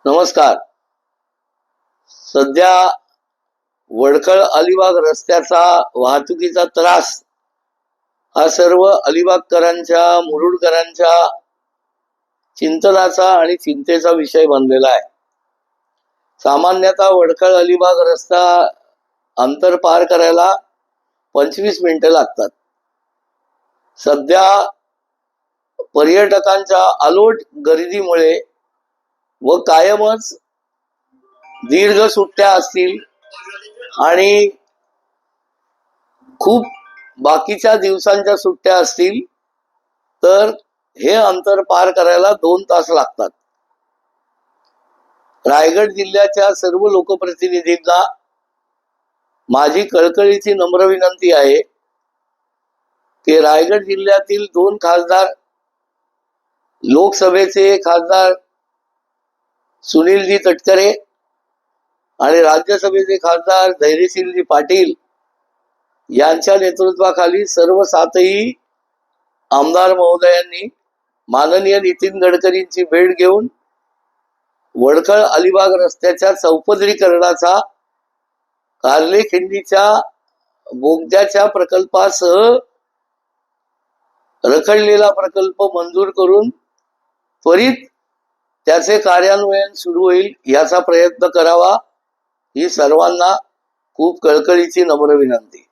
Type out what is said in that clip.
नमस्कार. सध्या वडखळ अलिबाग रस्त्याचा वाहतुकीचा त्रास हा सर्व अलिबागकरांच्या मुरुडकरांच्या चिंतनाचा आणि चिंतेचा विषय बनलेला आहे. सामान्यतः वडखळ अलिबाग रस्ता अंतर पार करायला 25 मिनिटं लागतात. सध्या पर्यटकांच्या अलोट गर्दीमुळे व कायमच दीर्घ सुट्ट्या असतील आणि खूप बाकीच्या दिवसांच्या सुट्ट्या असतील तर हे अंतर पार करायला 2 तास लागतात. रायगड जिल्ह्याच्या सर्व लोकप्रतिनिधींना माझी कळकळीची नम्र विनंती आहे की रायगड जिल्ह्यातील 2 खासदार, लोकसभेचे खासदार सुनीलजी तटकरे आणि राज्यसभेचे खासदार धैर्यशीलजी पाटील यांच्या नेतृत्वाखाली सर्व 7ही आमदार महोदयांनी माननीय नितीन गडकरींची भेट घेऊन वडखळ अलिबाग रस्त्याच्या चौपदरीकरणाचा कार्ले खिंडीच्या बोगद्याच्या प्रकल्पासह रखडलेला प्रकल्प मंजूर करून त्वरित त्याचे कार्यान्वयन सुरू होईल याचा प्रयत्न करावा ही सर्वांना खूप कळकळीची नम्र विनंती.